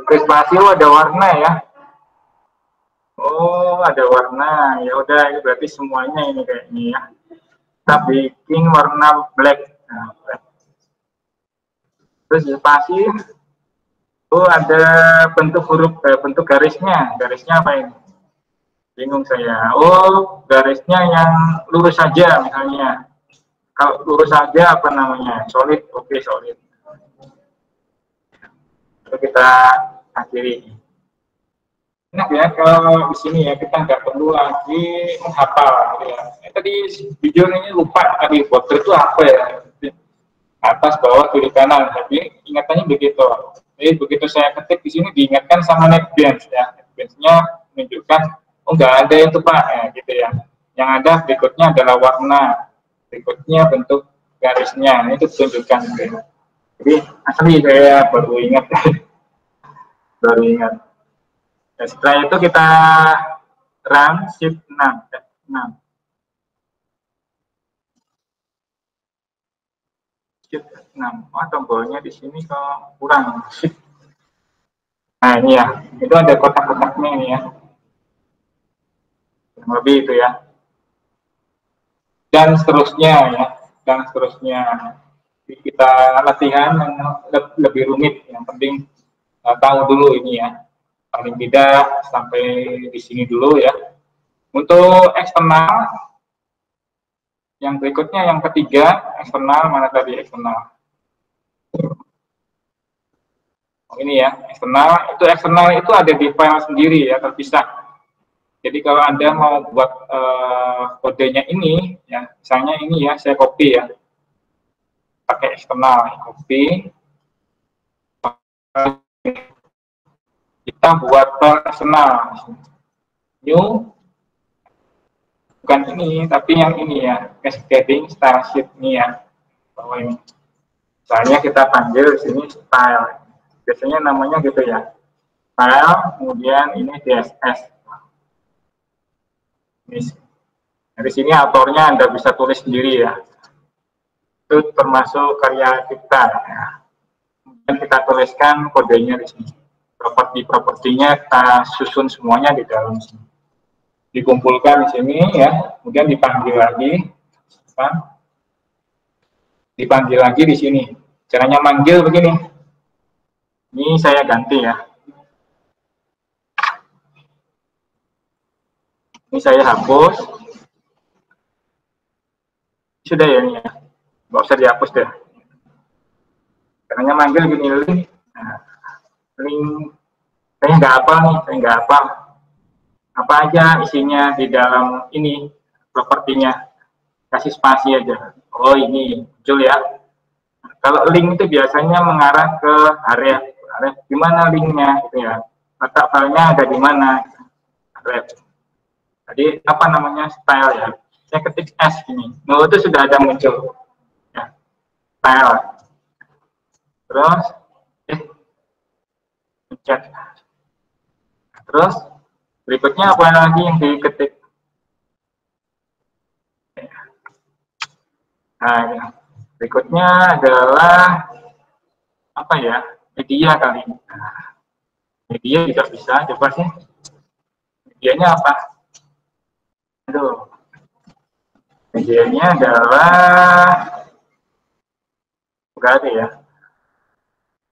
Spasi ada warna ya. Oh, ada warna. Ya udah, ini berarti semuanya ini kayaknya ya. Kita bikin warna black. Nah, black. Terus spasi. Oh, ada bentuk huruf, bentuk garisnya. Garisnya apa ini? Bingung saya. Oh, garisnya yang lurus saja misalnya. Kalau lurus saja apa namanya? Solid. Oke, solid. Lalu kita akhiri. Enak ya kalau di sini ya, kita nggak perlu lagi menghafal gitu ya. Tadi video ini lupa tadi border itu apa ya? Atas, bawah, kiri, kanan. Tapi ingatannya begitu. Jadi begitu saya ketik di sini diingatkan sama NetBeans ya. NetBeans-nya menunjukkan oh nggak ada itu Pak, ya, gitu ya. Yang ada berikutnya adalah warna, berikutnya bentuk garisnya. Ini itu ditunjukkan. Gitu. Jadi asli saya baru ingat, Nah, setelah itu kita run shift 6, F6. Shift F6. Oh, tombolnya di sini kok kurang. Shift. Nah, ini ya. Itu ada kotak-kotaknya ini ya. Yang lebih itu ya. Dan seterusnya ya. Dan seterusnya. Jadi kita latihan yang lebih rumit. Yang penting tahu dulu ini ya, paling tidak sampai di sini dulu ya. Untuk eksternal yang berikutnya, yang ketiga, eksternal mana tadi eksternal? Oh, ini ya, eksternal itu ada di file sendiri ya, terpisah. Jadi kalau Anda mau buat kodenya ini, ya, misalnya ini ya, saya copy ya, pakai eksternal, copy, kita buat file eksternal, new, bukan ini, tapi yang ini ya, cascading style sheet ini ya, bawah ini. Misalnya kita panggil di sini style, biasanya namanya gitu ya, style, kemudian ini CSS. Dari sini autornya Anda bisa tulis sendiri ya. Itu termasuk karya kita ya. Kemudian kita tuliskan kodenya di sini. Properti-propertinya kita susun semuanya di dalam sini. Dikumpulkan di sini ya. Kemudian dipanggil lagi. Dipanggil lagi di sini. Caranya manggil begini. Ini saya ganti ya. Ini saya hapus. Sudah ya ini ya. Nggak usah dihapus deh. Karena manggil gini link. Nah, link saya nggak apa nih, saya nggak apa. Apa aja isinya di dalam ini propertinya. Kasih spasi aja. Oh ini muncul ya. Nah, kalau link itu biasanya mengarah ke area di mana linknya gitu ya. Letak filenya ada di mana. Jadi apa namanya style ya? Saya ketik S ini. Nah itu sudah ada muncul. Ya. Style. Terus, pencet. Terus berikutnya apa lagi yang diketik? Nah, ya. Berikutnya adalah apa ya? Media kali. Nah, media juga bisa. Coba sih. Medianya apa? Aduh. Medianya adalah enggak ada ya.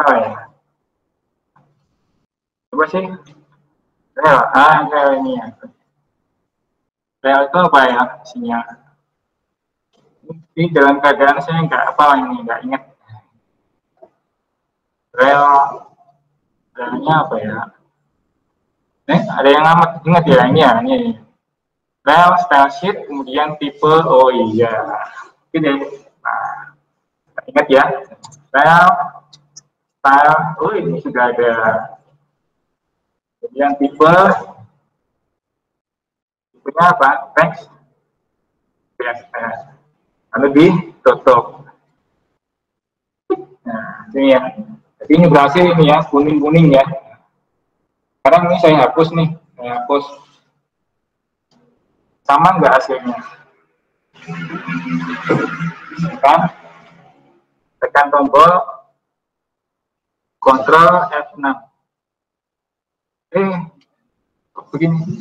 Apa ya? Coba sih. Rel ini ya. Rel itu apa ya isinya? Ini dalam keadaan saya nggak apa ini, nggak ingat. Relnya apa ya? Ada yang amat ingat ya ini ya ini. Rel, style sheet, kemudian tipe, oh iya, ini. Nah, ingat ya, rel, style, oh ini sudah ada. Kemudian tipenya apa? Text, CSS, lalu ditutup. Nah, ini ya. Jadi ini berhasil ini ya, kuning-kuning ya. Sekarang ini saya hapus nih, saya hapus. Sama nggak hasilnya? Tekan tombol Ctrl F6. Kok begini?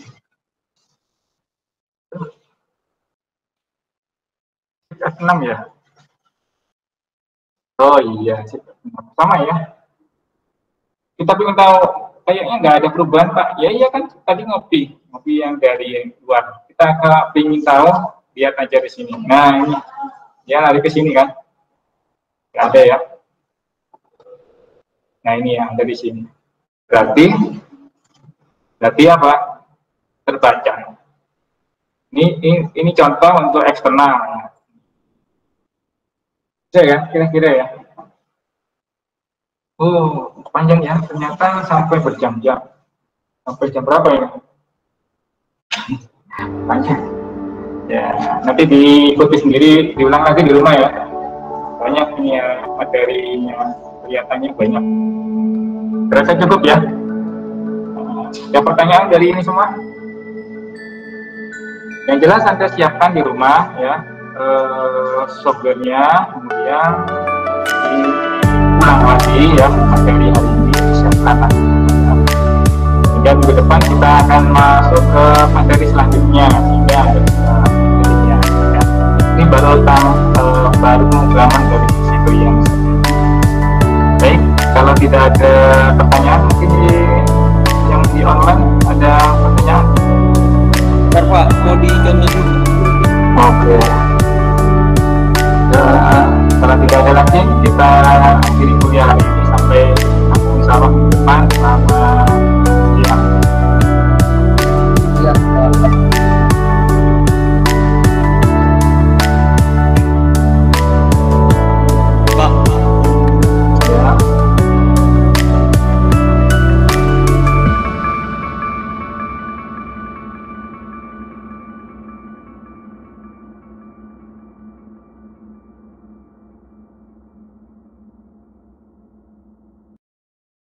F6 ya? Oh iya, sama ya. Kita pengen tahu, kayaknya nggak ada perubahan Pak. Ya iya kan, tadi ngopi yang dari luar. Kita ingin tahu, lihat aja di sini. Nah ini, ya lari ke sini kan? Nggak ada ya. Nah ini yang ada di sini. Berarti apa? Terbaca. Ini contoh untuk eksternal. Bisa ya, kira-kira ya. Oh, panjang ya. Ternyata sampai berjam-jam. Sampai jam berapa ya? Panjang. Ya, nanti diikuti sendiri, diulang lagi di rumah ya. Banyak ini ya, materinya kelihatannya banyak. Terasa cukup ya? Ada pertanyaan dari ini semua? Yang jelas Anda siapkan di rumah ya, softwarenya, kemudian diulang lagi ya materi hari ini disiapkan. Hingga minggu depan kita akan masuk ke materi selanjutnya sehingga Anda bisa menjadinya. Ya. Ini baru tentang baru pemrograman dari situ yang baik. Kalau tidak ada pertanyaan, mungkin yang di online ada pertanyaan. Bentar Pak, mau dicontoh dulu. Oke. Kalau tidak ada lagi, kita akhiri kuliah hari ini sampai ketemu insya Allah di depan. Selamat